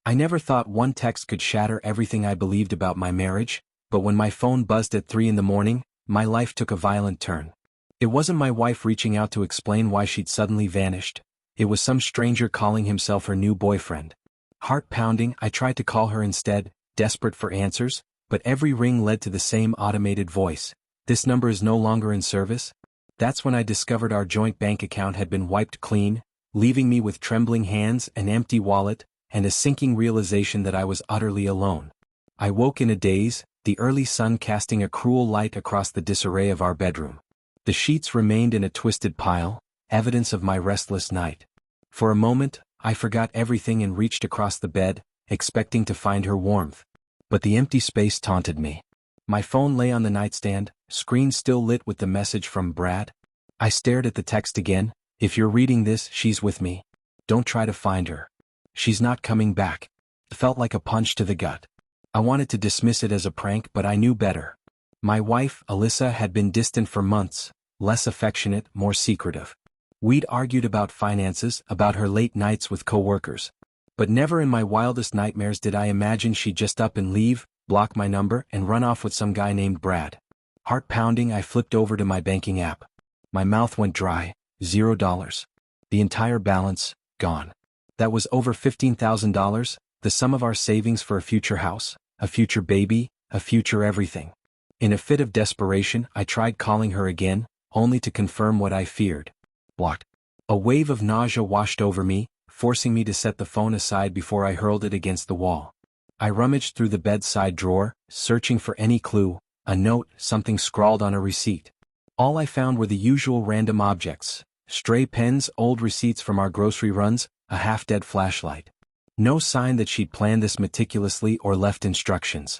I never thought one text could shatter everything I believed about my marriage, but when my phone buzzed at 3 in the morning, my life took a violent turn. It wasn't my wife reaching out to explain why she'd suddenly vanished. It was some stranger calling himself her new boyfriend. Heart pounding, I tried to call her instead, desperate for answers, but every ring led to the same automated voice. This number is no longer in service. That's when I discovered our joint bank account had been wiped clean, leaving me with trembling hands, an empty wallet, and a sinking realization that I was utterly alone. I woke in a daze, the early sun casting a cruel light across the disarray of our bedroom. The sheets remained in a twisted pile, evidence of my restless night. For a moment, I forgot everything and reached across the bed, expecting to find her warmth. But the empty space taunted me. My phone lay on the nightstand, screen still lit with the message from Brad. I stared at the text again. If you're reading this, she's with me. Don't try to find her. She's not coming back. It felt like a punch to the gut. I wanted to dismiss it as a prank, but I knew better. My wife, Alyssa, had been distant for months, less affectionate, more secretive. We'd argued about finances, about her late nights with coworkers. But never in my wildest nightmares did I imagine she'd just up and leave, block my number, and run off with some guy named Brad. Heart pounding, I flipped over to my banking app. My mouth went dry, $0. The entire balance, gone. That was over $15,000, the sum of our savings for a future house, a future baby, a future everything. In a fit of desperation, I tried calling her again, only to confirm what I feared. Blocked. A wave of nausea washed over me, forcing me to set the phone aside before I hurled it against the wall. I rummaged through the bedside drawer, searching for any clue, a note, something scrawled on a receipt. All I found were the usual random objects: stray pens, old receipts from our grocery runs, a half-dead flashlight. No sign that she'd planned this meticulously or left instructions.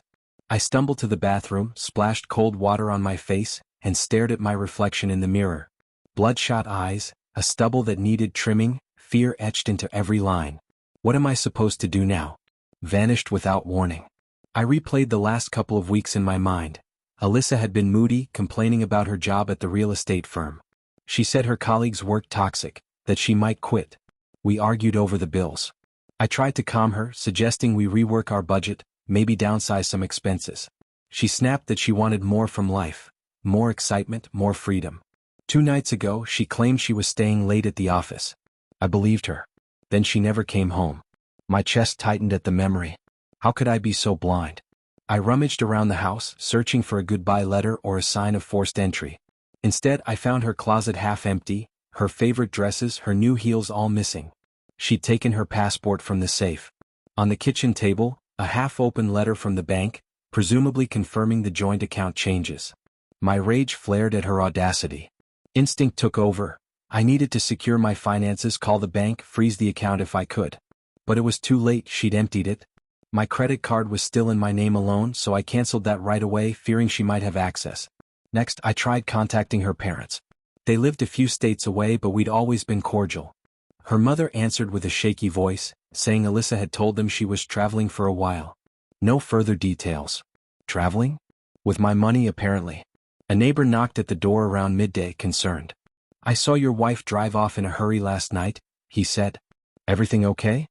I stumbled to the bathroom, splashed cold water on my face, and stared at my reflection in the mirror. Bloodshot eyes, a stubble that needed trimming, fear etched into every line. What am I supposed to do now? Vanished without warning. I replayed the last couple of weeks in my mind. Alyssa had been moody, complaining about her job at the real estate firm. She said her colleagues worked toxic, that she might quit. We argued over the bills. I tried to calm her, suggesting we rework our budget, maybe downsize some expenses. She snapped that she wanted more from life. More excitement, more freedom. 2 nights ago, she claimed she was staying late at the office. I believed her. Then she never came home. My chest tightened at the memory. How could I be so blind? I rummaged around the house, searching for a goodbye letter or a sign of forced entry. Instead, I found her closet half empty, her favorite dresses, her new heels all missing. She'd taken her passport from the safe. On the kitchen table, a half-open letter from the bank, presumably confirming the joint account changes. My rage flared at her audacity. Instinct took over. I needed to secure my finances, call the bank, freeze the account if I could. But it was too late, she'd emptied it. My credit card was still in my name alone, so I canceled that right away, fearing she might have access. Next, I tried contacting her parents. They lived a few states away, but we'd always been cordial. Her mother answered with a shaky voice, saying Alyssa had told them she was traveling for a while. No further details. Traveling? With my money, apparently. A neighbor knocked at the door around midday, concerned. I saw your wife drive off in a hurry last night, he said. Everything okay?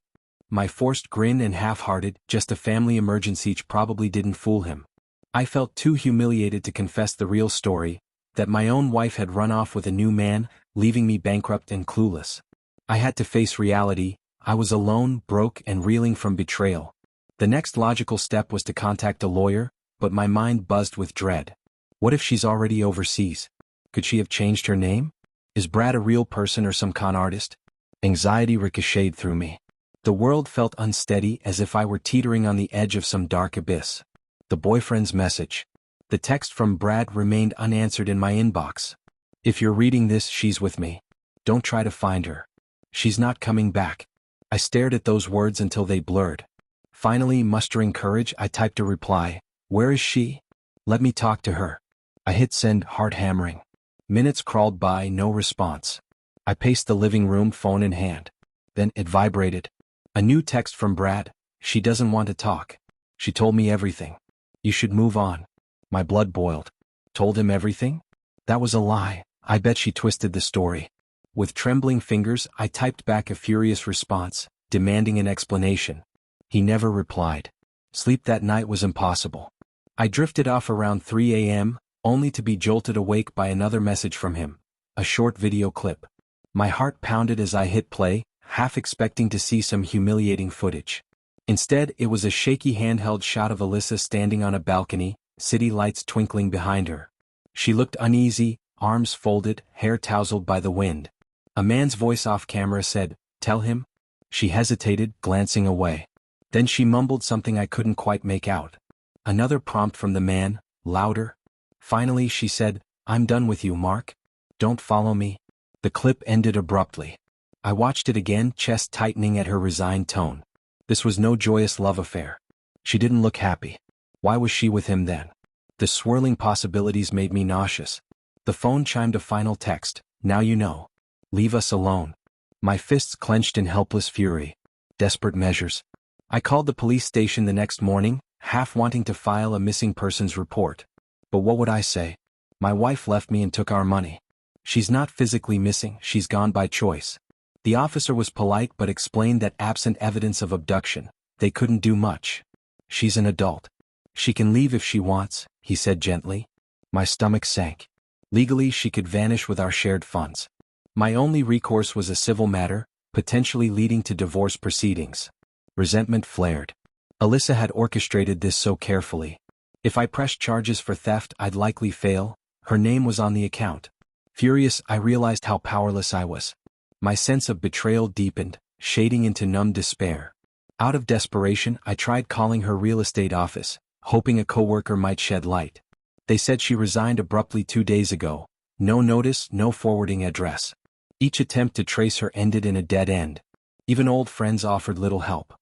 My forced grin and half-hearted, just a family emergency probably didn't fool him. I felt too humiliated to confess the real story, that my own wife had run off with a new man, leaving me bankrupt and clueless. I had to face reality. I was alone, broke, and reeling from betrayal. The next logical step was to contact a lawyer, but my mind buzzed with dread. What if she's already overseas? Could she have changed her name? Is Brad a real person or some con artist? Anxiety ricocheted through me. The world felt unsteady, as if I were teetering on the edge of some dark abyss. The boyfriend's message. The text from Brad remained unanswered in my inbox. If you're reading this, she's with me. Don't try to find her. She's not coming back. I stared at those words until they blurred. Finally, mustering courage, I typed a reply. Where is she? Let me talk to her. I hit send, heart hammering. Minutes crawled by, no response. I paced the living room, phone in hand. Then it vibrated. A new text from Brad. She doesn't want to talk. She told me everything. You should move on. My blood boiled. Told him everything? That was a lie. I bet she twisted the story. With trembling fingers, I typed back a furious response, demanding an explanation. He never replied. Sleep that night was impossible. I drifted off around 3 a.m., only to be jolted awake by another message from him, a short video clip. My heart pounded as I hit play, half expecting to see some humiliating footage. Instead, it was a shaky handheld shot of Alyssa standing on a balcony, city lights twinkling behind her. She looked uneasy, arms folded, hair tousled by the wind. A man's voice off camera said, "Tell him?" She hesitated, glancing away. Then she mumbled something I couldn't quite make out. Another prompt from the man, louder. Finally she said, "I'm done with you, Mark. Don't follow me." The clip ended abruptly. I watched it again, chest tightening at her resigned tone. This was no joyous love affair. She didn't look happy. Why was she with him then? The swirling possibilities made me nauseous. The phone chimed a final text, "Now you know. Leave us alone." My fists clenched in helpless fury. Desperate measures. I called the police station the next morning, half wanting to file a missing persons report. But what would I say? My wife left me and took our money. She's not physically missing, she's gone by choice. The officer was polite but explained that absent evidence of abduction, they couldn't do much. She's an adult. She can leave if she wants, he said gently. My stomach sank. Legally she could vanish with our shared funds. My only recourse was a civil matter, potentially leading to divorce proceedings. Resentment flared. Alyssa had orchestrated this so carefully. If I pressed charges for theft, I'd likely fail. Her name was on the account. Furious, I realized how powerless I was. My sense of betrayal deepened, shading into numb despair. Out of desperation, I tried calling her real estate office, hoping a coworker might shed light. They said she resigned abruptly 2 days ago. No notice, no forwarding address. Each attempt to trace her ended in a dead end. Even old friends offered little help.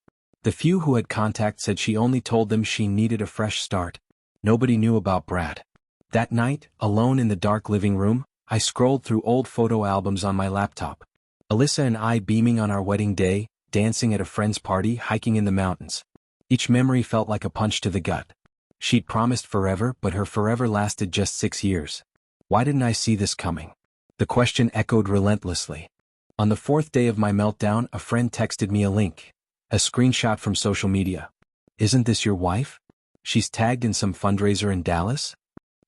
The few who had contact said she only told them she needed a fresh start. Nobody knew about Brad. That night, alone in the dark living room, I scrolled through old photo albums on my laptop. Alyssa and I beaming on our wedding day, dancing at a friend's party, hiking in the mountains. Each memory felt like a punch to the gut. She'd promised forever, but her forever lasted just 6 years. Why didn't I see this coming? The question echoed relentlessly. On the 4th day of my meltdown, a friend texted me a link. A screenshot from social media. "Isn't this your wife? She's tagged in some fundraiser in Dallas?"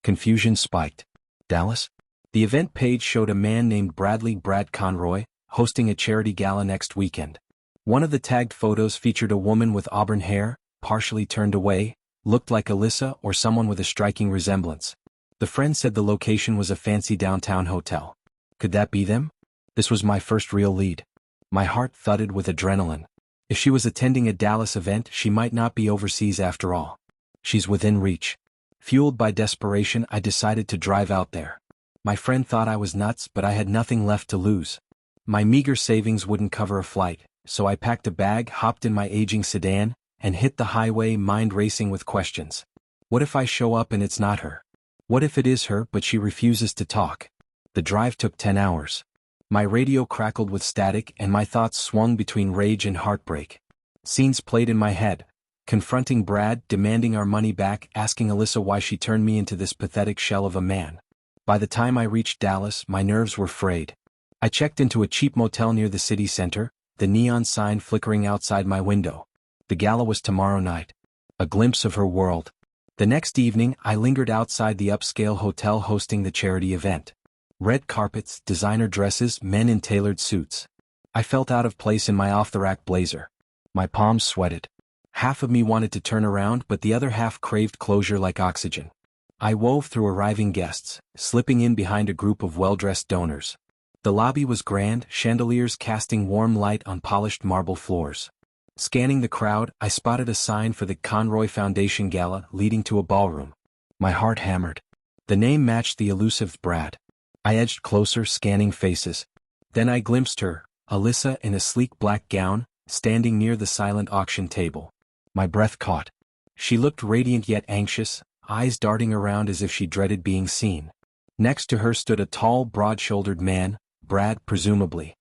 Confusion spiked. Dallas? The event page showed a man named Brad Conroy, hosting a charity gala next weekend. One of the tagged photos featured a woman with auburn hair, partially turned away, looked like Alyssa or someone with a striking resemblance. The friend said the location was a fancy downtown hotel. Could that be them? This was my first real lead. My heart thudded with adrenaline. If she was attending a Dallas event, she might not be overseas after all. She's within reach. Fueled by desperation, I decided to drive out there. My friend thought I was nuts, but I had nothing left to lose. My meager savings wouldn't cover a flight, so I packed a bag, hopped in my aging sedan, and hit the highway, mind racing with questions. What if I show up and it's not her? What if it is her but she refuses to talk? The drive took 10 hours. My radio crackled with static and my thoughts swung between rage and heartbreak. Scenes played in my head. Confronting Brad, demanding our money back, asking Alyssa why she turned me into this pathetic shell of a man. By the time I reached Dallas, my nerves were frayed. I checked into a cheap motel near the city center, the neon sign flickering outside my window. The gala was tomorrow night. A glimpse of her world. The next evening, I lingered outside the upscale hotel hosting the charity event. Red carpets, designer dresses, men in tailored suits. I felt out of place in my off-the-rack blazer. My palms sweated. Half of me wanted to turn around, but the other half craved closure like oxygen. I wove through arriving guests, slipping in behind a group of well-dressed donors. The lobby was grand, chandeliers casting warm light on polished marble floors. Scanning the crowd, I spotted a sign for the Conroy Foundation Gala leading to a ballroom. My heart hammered. The name matched the elusive Brad. I edged closer, scanning faces. Then I glimpsed her, Alyssa in a sleek black gown, standing near the silent auction table. My breath caught. She looked radiant yet anxious, eyes darting around as if she dreaded being seen. Next to her stood a tall, broad-shouldered man, Brad presumably.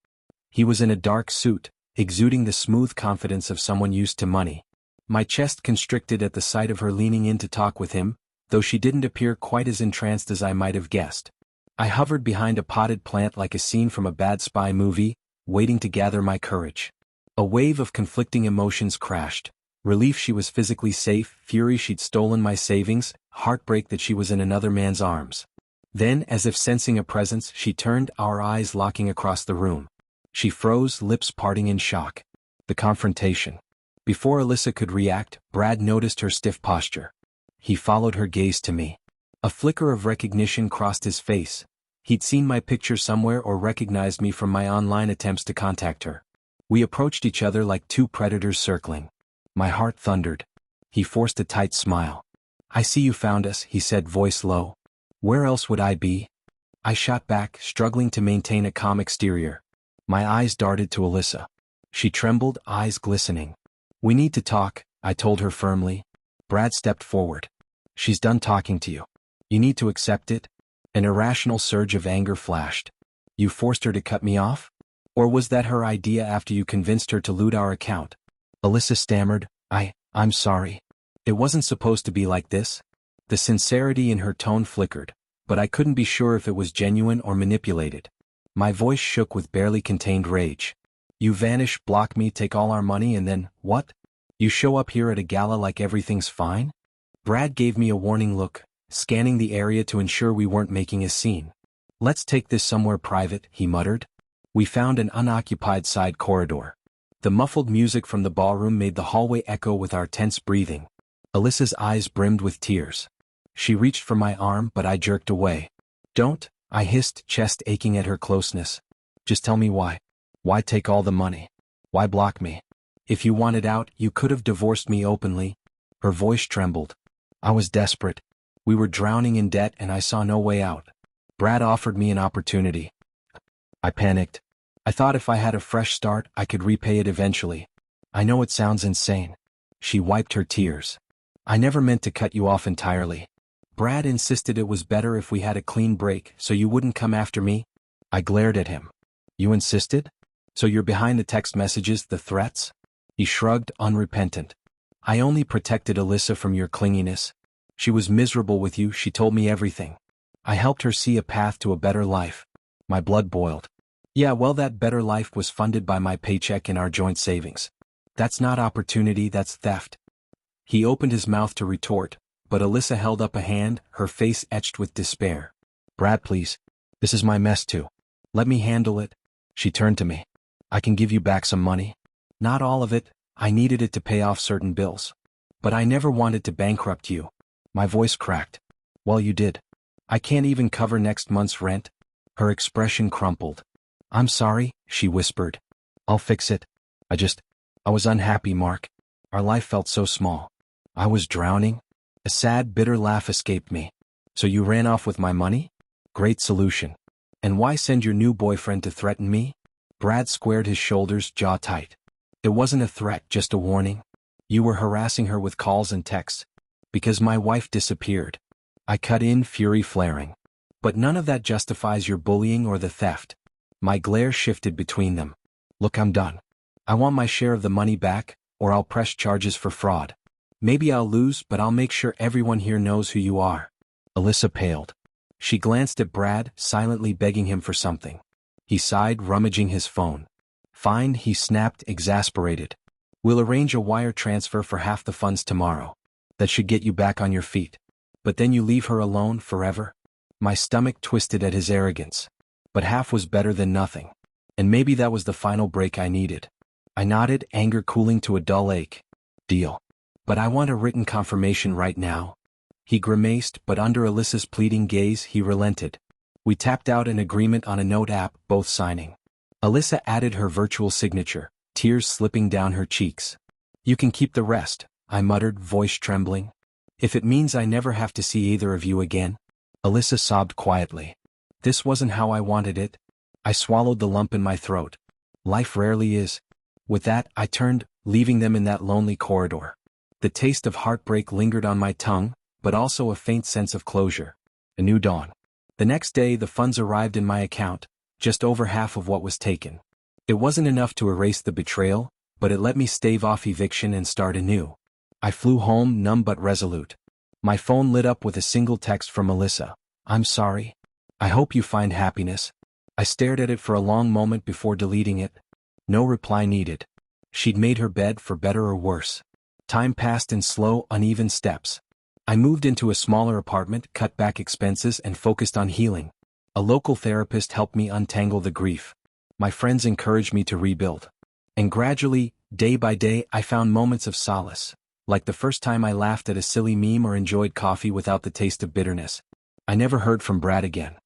He was in a dark suit, exuding the smooth confidence of someone used to money. My chest constricted at the sight of her leaning in to talk with him, though she didn't appear quite as entranced as I might have guessed. I hovered behind a potted plant like a scene from a bad spy movie, waiting to gather my courage. A wave of conflicting emotions crashed. Relief she was physically safe, fury she'd stolen my savings, heartbreak that she was in another man's arms. Then, as if sensing a presence, she turned, our eyes locking across the room. She froze, lips parting in shock. The confrontation. Before Alyssa could react, Brad noticed her stiff posture. He followed her gaze to me. A flicker of recognition crossed his face. He'd seen my picture somewhere or recognized me from my online attempts to contact her. We approached each other like two predators circling. My heart thundered. He forced a tight smile. "I see you found us," he said, voice low. "Where else would I be?" I shot back, struggling to maintain a calm exterior. My eyes darted to Alyssa. She trembled, eyes glistening. "We need to talk," I told her firmly. Brad stepped forward. "She's done talking to you. You need to accept it." An irrational surge of anger flashed. "You forced her to cut me off? Or was that her idea after you convinced her to loot our account?" Alyssa stammered, I'm sorry. It wasn't supposed to be like this." The sincerity in her tone flickered, but I couldn't be sure if it was genuine or manipulated. My voice shook with barely contained rage. "You vanish, block me, take all our money, and then, what? You show up here at a gala like everything's fine?" Brad gave me a warning look, scanning the area to ensure we weren't making a scene. "Let's take this somewhere private," he muttered. We found an unoccupied side corridor. The muffled music from the ballroom made the hallway echo with our tense breathing. Alyssa's eyes brimmed with tears. She reached for my arm, but I jerked away. "Don't," I hissed, chest aching at her closeness. "Just tell me why. Why take all the money? Why block me? If you wanted out, you could have divorced me openly." Her voice trembled. "I was desperate. We were drowning in debt and I saw no way out. Brad offered me an opportunity." I panicked. I thought if I had a fresh start, I could repay it eventually. "I know it sounds insane." She wiped her tears. "I never meant to cut you off entirely. Brad insisted it was better if we had a clean break so you wouldn't come after me." I glared at him. "You insisted? So you're behind the text messages, the threats?" He shrugged, unrepentant. "I only protected Alyssa from your clinginess. She was miserable with you, she told me everything. I helped her see a path to a better life." My blood boiled. "Yeah, well, that better life was funded by my paycheck and our joint savings. That's not opportunity, that's theft." He opened his mouth to retort, but Alyssa held up a hand, her face etched with despair. "Brad, please. This is my mess too. Let me handle it." She turned to me. "I can give you back some money. Not all of it, I needed it to pay off certain bills. But I never wanted to bankrupt you." My voice cracked. "Well, you did. I can't even cover next month's rent." Her expression crumpled. "I'm sorry," she whispered. "I'll fix it. I was unhappy, Mark. Our life felt so small. I was drowning." A sad, bitter laugh escaped me. "So you ran off with my money? Great solution. And why send your new boyfriend to threaten me?" Brad squared his shoulders, jaw tight. "It wasn't a threat, just a warning. You were harassing her with calls and texts. Because my wife disappeared." I cut in, fury flaring. "But none of that justifies your bullying or the theft." My glare shifted between them. "Look, I'm done. I want my share of the money back, or I'll press charges for fraud. Maybe I'll lose, but I'll make sure everyone here knows who you are." Alyssa paled. She glanced at Brad, silently begging him for something. He sighed, rummaging his phone. "Fine," he snapped, exasperated. "We'll arrange a wire transfer for half the funds tomorrow. That should get you back on your feet. But then you leave her alone forever?" My stomach twisted at his arrogance. But half was better than nothing. And maybe that was the final break I needed. I nodded, anger cooling to a dull ache. "Deal. But I want a written confirmation right now." He grimaced, but under Alyssa's pleading gaze, he relented. We tapped out an agreement on a note app, both signing. Alyssa added her virtual signature, tears slipping down her cheeks. "You can keep the rest," I muttered, voice trembling. "If it means I never have to see either of you again." Alyssa sobbed quietly. This wasn't how I wanted it. I swallowed the lump in my throat. Life rarely is. With that, I turned, leaving them in that lonely corridor. The taste of heartbreak lingered on my tongue, but also a faint sense of closure. A new dawn. The next day, the funds arrived in my account, just over half of what was taken. It wasn't enough to erase the betrayal, but it let me stave off eviction and start anew. I flew home, numb but resolute. My phone lit up with a single text from Alyssa. "I'm sorry. I hope you find happiness." I stared at it for a long moment before deleting it. No reply needed. She'd made her bed for better or worse. Time passed in slow, uneven steps. I moved into a smaller apartment, cut back expenses, and focused on healing. A local therapist helped me untangle the grief. My friends encouraged me to rebuild. And gradually, day by day, I found moments of solace, like the first time I laughed at a silly meme or enjoyed coffee without the taste of bitterness. I never heard from Brad again.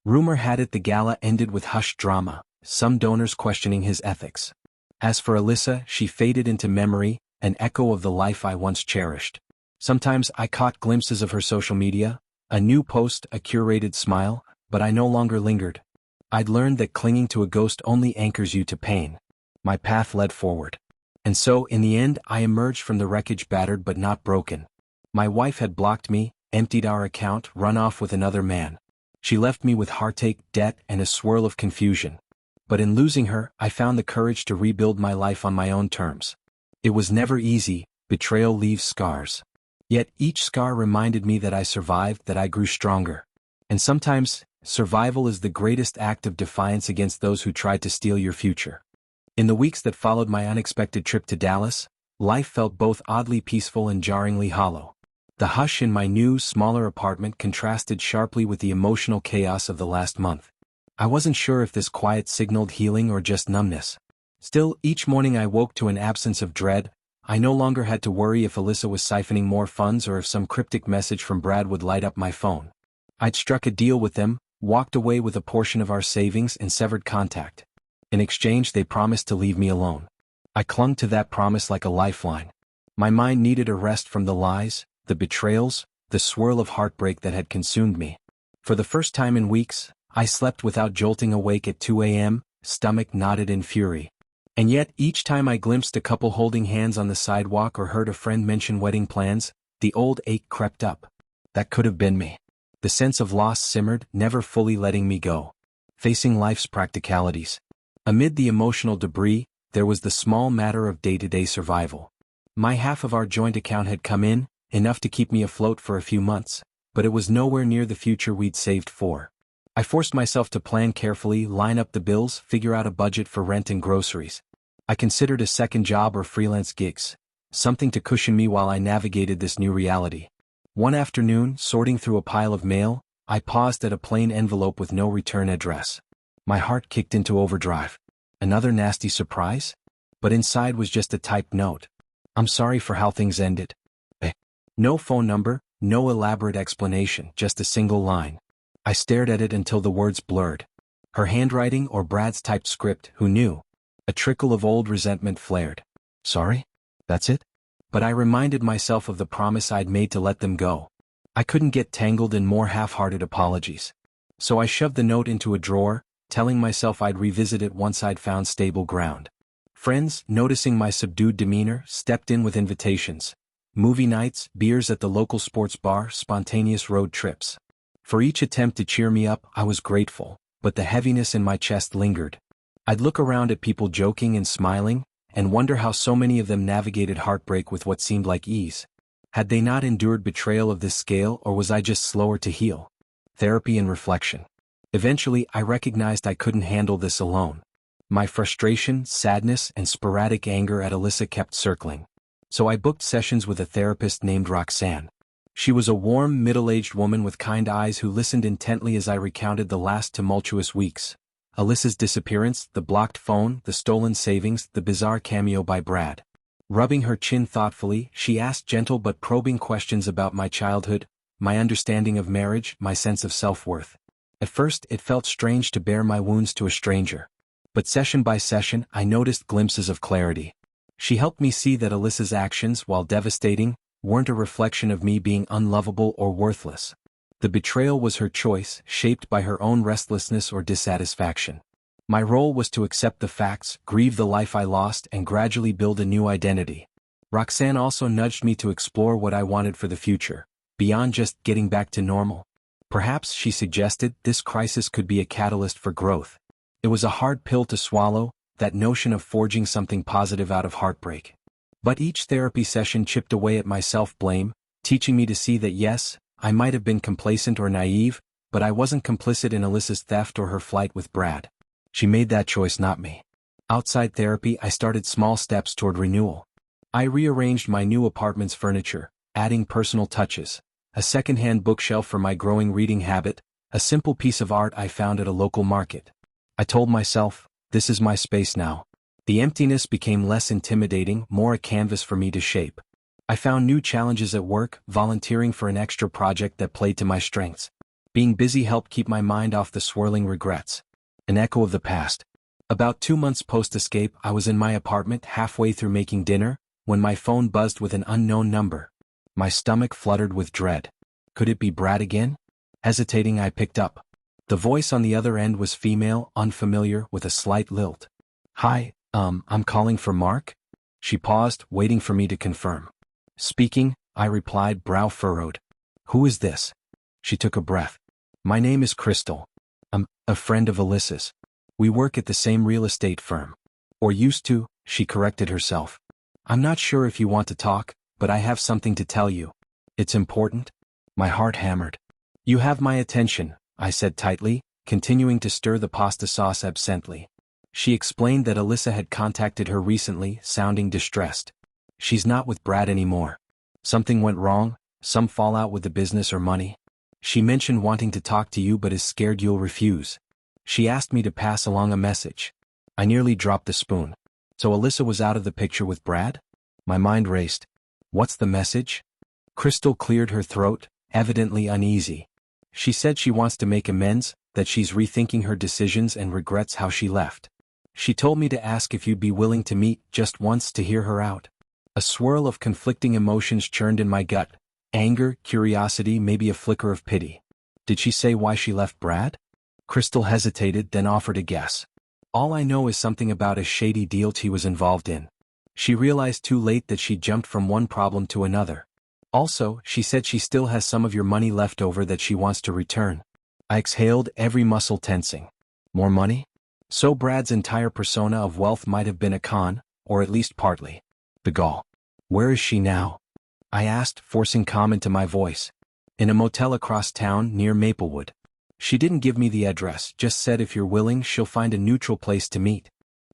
Rumor had it the gala ended with hushed drama, some donors questioning his ethics. As for Alyssa, she faded into memory, an echo of the life I once cherished. Sometimes I caught glimpses of her social media, a new post, a curated smile, but I no longer lingered. I'd learned that clinging to a ghost only anchors you to pain. My path led forward. And so, in the end, I emerged from the wreckage battered but not broken. My wife had blocked me, emptied our account, run off with another man. She left me with heartache, debt, and a swirl of confusion. But in losing her, I found the courage to rebuild my life on my own terms. It was never easy, betrayal leaves scars. Yet each scar reminded me that I survived, that I grew stronger. And sometimes, survival is the greatest act of defiance against those who tried to steal your future. In the weeks that followed my unexpected trip to Dallas, life felt both oddly peaceful and jarringly hollow. The hush in my new, smaller apartment contrasted sharply with the emotional chaos of the last month. I wasn't sure if this quiet signaled healing or just numbness. Still, each morning I woke to an absence of dread. I no longer had to worry if Alyssa was siphoning more funds or if some cryptic message from Brad would light up my phone. I'd struck a deal with them, walked away with a portion of our savings, and severed contact. In exchange, they promised to leave me alone. I clung to that promise like a lifeline. My mind needed a rest from the lies, the betrayals, the swirl of heartbreak that had consumed me. For the first time in weeks, I slept without jolting awake at 2 a.m., stomach knotted in fury. And yet, each time I glimpsed a couple holding hands on the sidewalk or heard a friend mention wedding plans, the old ache crept up. That could have been me. The sense of loss simmered, never fully letting me go. Facing life's practicalities. Amid the emotional debris, there was the small matter of day-to-day survival. My half of our joint account had come in, enough to keep me afloat for a few months, but it was nowhere near the future we'd saved for. I forced myself to plan carefully, line up the bills, figure out a budget for rent and groceries. I considered a second job or freelance gigs, something to cushion me while I navigated this new reality. One afternoon, sorting through a pile of mail, I paused at a plain envelope with no return address. My heart kicked into overdrive. Another nasty surprise? But inside was just a typed note. I'm sorry for how things ended. No phone number, no elaborate explanation, just a single line. I stared at it until the words blurred. Her handwriting or Brad's typed script, who knew? A trickle of old resentment flared. Sorry? That's it? But I reminded myself of the promise I'd made to let them go. I couldn't get tangled in more half-hearted apologies. So I shoved the note into a drawer, telling myself I'd revisit it once I'd found stable ground. Friends, noticing my subdued demeanor, stepped in with invitations. Movie nights, beers at the local sports bar, spontaneous road trips. For each attempt to cheer me up, I was grateful, but the heaviness in my chest lingered. I'd look around at people joking and smiling, and wonder how so many of them navigated heartbreak with what seemed like ease. Had they not endured betrayal of this scale, or was I just slower to heal? Therapy and reflection. Eventually, I recognized I couldn't handle this alone. My frustration, sadness, and sporadic anger at Alyssa kept circling. So I booked sessions with a therapist named Roxanne. She was a warm, middle-aged woman with kind eyes who listened intently as I recounted the last tumultuous weeks. Alyssa's disappearance, the blocked phone, the stolen savings, the bizarre cameo by Brad. Rubbing her chin thoughtfully, she asked gentle but probing questions about my childhood, my understanding of marriage, my sense of self-worth. At first, it felt strange to bare my wounds to a stranger. But session by session, I noticed glimpses of clarity. She helped me see that Alyssa's actions, while devastating, weren't a reflection of me being unlovable or worthless. The betrayal was her choice, shaped by her own restlessness or dissatisfaction. My role was to accept the facts, grieve the life I lost, and gradually build a new identity. Roxanne also nudged me to explore what I wanted for the future, beyond just getting back to normal. Perhaps, she suggested, this crisis could be a catalyst for growth. It was a hard pill to swallow, that notion of forging something positive out of heartbreak. But each therapy session chipped away at my self-blame, teaching me to see that yes, I might have been complacent or naive, but I wasn't complicit in Alyssa's theft or her flight with Brad. She made that choice, not me. Outside therapy, I started small steps toward renewal. I rearranged my new apartment's furniture, adding personal touches, a second-hand bookshelf for my growing reading habit, a simple piece of art I found at a local market. I told myself, this is my space now. The emptiness became less intimidating, more a canvas for me to shape. I found new challenges at work, volunteering for an extra project that played to my strengths. Being busy helped keep my mind off the swirling regrets. An echo of the past. About 2 months post-escape, I was in my apartment halfway through making dinner, when my phone buzzed with an unknown number. My stomach fluttered with dread. Could it be Brad again? Hesitating, I picked up. The voice on the other end was female, unfamiliar, with a slight lilt. Hi, I'm calling for Mark? She paused, waiting for me to confirm. Speaking, I replied, brow furrowed. Who is this? She took a breath. My name is Crystal. I'm a friend of Alyssa's. We work at the same real estate firm. Or used to, she corrected herself. I'm not sure if you want to talk, but I have something to tell you. It's important? My heart hammered. You have my attention, I said tightly, continuing to stir the pasta sauce absently. She explained that Alyssa had contacted her recently, sounding distressed. She's not with Brad anymore. Something went wrong, some fallout with the business or money. She mentioned wanting to talk to you but is scared you'll refuse. She asked me to pass along a message. I nearly dropped the spoon. So Alyssa was out of the picture with Brad? My mind raced. What's the message? Crystal cleared her throat, evidently uneasy. She said she wants to make amends, that she's rethinking her decisions and regrets how she left. She told me to ask if you'd be willing to meet just once to hear her out. A swirl of conflicting emotions churned in my gut. Anger, curiosity, maybe a flicker of pity. Did she say why she left Brad? Crystal hesitated, then offered a guess. All I know is something about a shady deal he was involved in. She realized too late that she jumped from one problem to another. Also, she said she still has some of your money left over that she wants to return. I exhaled, every muscle tensing. More money? So Brad's entire persona of wealth might have been a con, or at least partly. The gall. Where is she now? I asked, forcing calm into my voice. In a motel across town, near Maplewood. She didn't give me the address, just said if you're willing she'll find a neutral place to meet.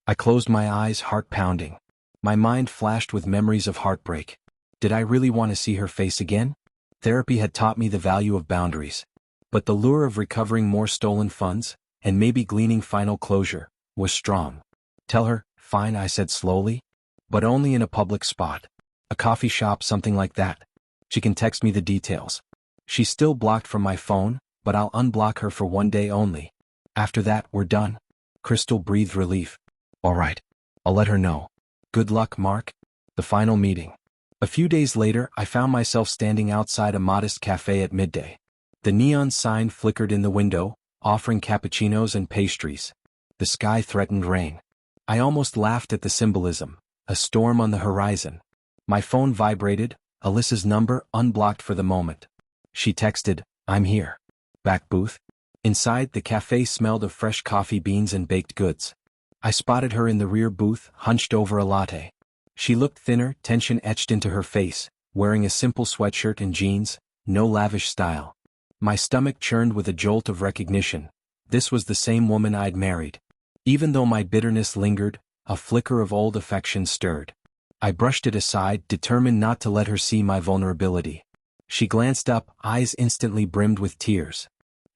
I closed my eyes, heart pounding. My mind flashed with memories of heartbreak. Did I really want to see her face again? Therapy had taught me the value of boundaries. But the lure of recovering more stolen funds, and maybe gleaning final closure, was strong. Tell her, fine, I said slowly. But only in a public spot. A coffee shop, something like that. She can text me the details. She's still blocked from my phone, but I'll unblock her for one day only. After that, we're done. Crystal breathed relief. All right. I'll let her know. Good luck, Mark. The final meeting. A few days later, I found myself standing outside a modest cafe at midday. The neon sign flickered in the window, offering cappuccinos and pastries. The sky threatened rain. I almost laughed at the symbolism, a storm on the horizon. My phone vibrated, Alyssa's number unblocked for the moment. She texted, I'm here. Back booth? Inside, the cafe smelled of fresh coffee beans and baked goods. I spotted her in the rear booth, hunched over a latte. She looked thinner, tension etched into her face, wearing a simple sweatshirt and jeans, no lavish style. My stomach churned with a jolt of recognition. This was the same woman I'd married. Even though my bitterness lingered, a flicker of old affection stirred. I brushed it aside, determined not to let her see my vulnerability. She glanced up, eyes instantly brimmed with tears.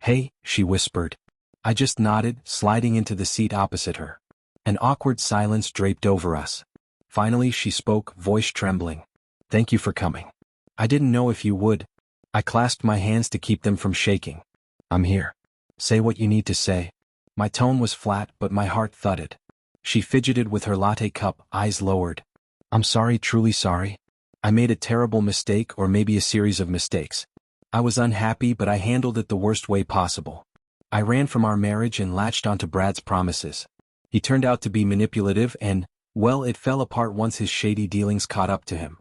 Hey, she whispered. I just nodded, sliding into the seat opposite her. An awkward silence draped over us. Finally she spoke, voice trembling. Thank you for coming. I didn't know if you would. I clasped my hands to keep them from shaking. I'm here. Say what you need to say. My tone was flat, but my heart thudded. She fidgeted with her latte cup, eyes lowered. I'm sorry, truly sorry. I made a terrible mistake, or maybe a series of mistakes. I was unhappy, but I handled it the worst way possible. I ran from our marriage and latched onto Brad's promises. He turned out to be manipulative and, well, it fell apart once his shady dealings caught up to him.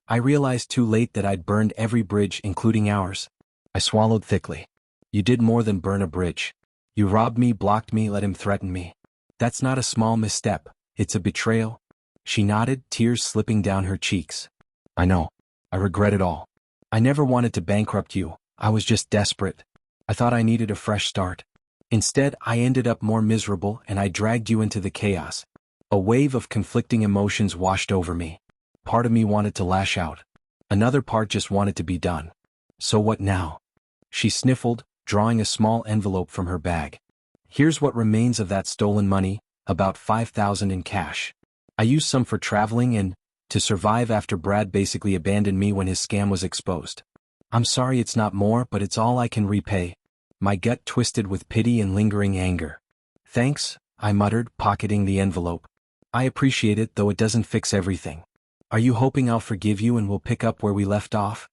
I realized too late that I'd burned every bridge, including ours. I swallowed thickly. You did more than burn a bridge. You robbed me, blocked me, let him threaten me. That's not a small misstep, it's a betrayal. She nodded, tears slipping down her cheeks. I know. I regret it all. I never wanted to bankrupt you, I was just desperate. I thought I needed a fresh start. Instead, I ended up more miserable and I dragged you into the chaos. A wave of conflicting emotions washed over me. Part of me wanted to lash out. Another part just wanted to be done. So what now? She sniffled, drawing a small envelope from her bag. Here's what remains of that stolen money, about $5,000 in cash. I used some for traveling and to survive after Brad basically abandoned me when his scam was exposed. I'm sorry it's not more, but it's all I can repay. My gut twisted with pity and lingering anger. Thanks, I muttered, pocketing the envelope. I appreciate it, though it doesn't fix everything. Are you hoping I'll forgive you and we'll pick up where we left off?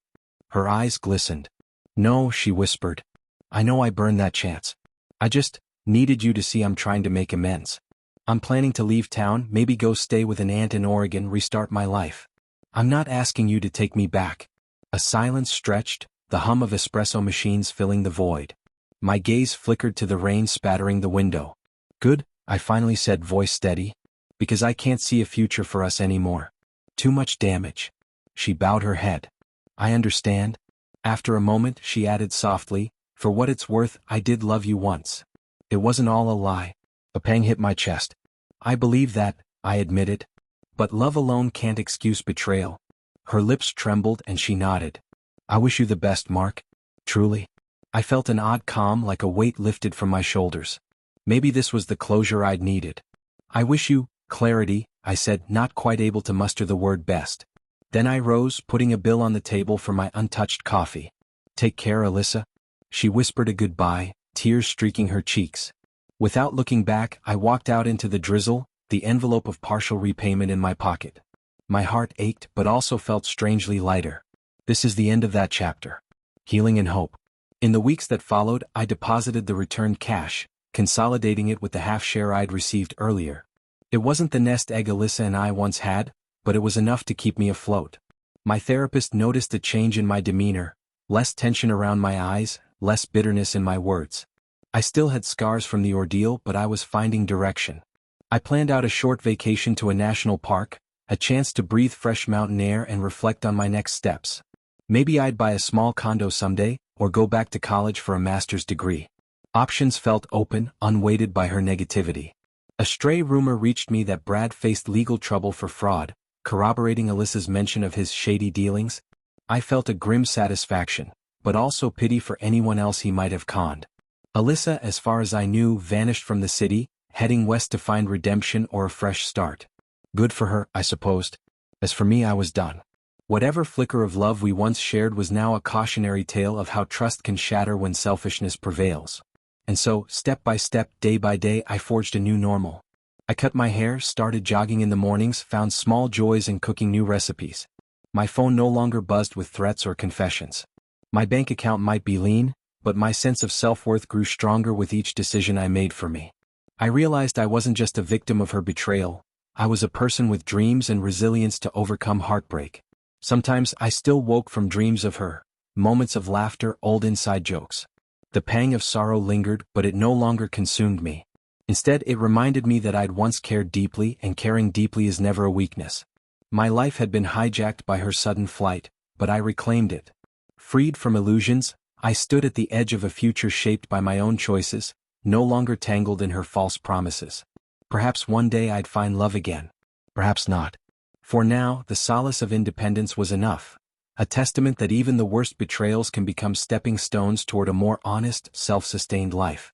Her eyes glistened. No, she whispered. I know I burned that chance. I just needed you to see I'm trying to make amends. I'm planning to leave town, maybe go stay with an aunt in Oregon, restart my life. I'm not asking you to take me back. A silence stretched, the hum of espresso machines filling the void. My gaze flickered to the rain spattering the window. Good, I finally said, voice steady. Because I can't see a future for us anymore. Too much damage. She bowed her head. I understand. After a moment, she added softly, for what it's worth, I did love you once. It wasn't all a lie. A pang hit my chest. I believe that, I admitted. But love alone can't excuse betrayal. Her lips trembled and she nodded. I wish you the best, Mark. Truly. I felt an odd calm, like a weight lifted from my shoulders. Maybe this was the closure I'd needed. I wish you clarity, I said, not quite able to muster the word best. Then I rose, putting a bill on the table for my untouched coffee. Take care, Alyssa. She whispered a goodbye, tears streaking her cheeks. Without looking back, I walked out into the drizzle, the envelope of partial repayment in my pocket. My heart ached but also felt strangely lighter. This is the end of that chapter. Healing and hope. In the weeks that followed, I deposited the returned cash, consolidating it with the half-share I'd received earlier. It wasn't the nest egg Alyssa and I once had, but it was enough to keep me afloat. My therapist noticed a change in my demeanor, less tension around my eyes, less bitterness in my words. I still had scars from the ordeal, but I was finding direction. I planned out a short vacation to a national park, a chance to breathe fresh mountain air and reflect on my next steps. Maybe I'd buy a small condo someday, or go back to college for a master's degree. Options felt open, unweighted by her negativity. A stray rumor reached me that Brad faced legal trouble for fraud, corroborating Alyssa's mention of his shady dealings. I felt a grim satisfaction, but also pity for anyone else he might have conned. Alyssa, as far as I knew, vanished from the city, heading west to find redemption or a fresh start. Good for her, I supposed. As for me, I was done. Whatever flicker of love we once shared was now a cautionary tale of how trust can shatter when selfishness prevails. And so, step by step, day by day, I forged a new normal. I cut my hair, started jogging in the mornings, found small joys in cooking new recipes. My phone no longer buzzed with threats or confessions. My bank account might be lean, but my sense of self-worth grew stronger with each decision I made for me. I realized I wasn't just a victim of her betrayal. I was a person with dreams and resilience to overcome heartbreak. Sometimes I still woke from dreams of her, moments of laughter, old inside jokes. The pang of sorrow lingered, but it no longer consumed me. Instead, it reminded me that I'd once cared deeply, and caring deeply is never a weakness. My life had been hijacked by her sudden flight, but I reclaimed it. Freed from illusions, I stood at the edge of a future shaped by my own choices, no longer tangled in her false promises. Perhaps one day I'd find love again. Perhaps not. For now, the solace of independence was enough, a testament that even the worst betrayals can become stepping stones toward a more honest, self-sustained life.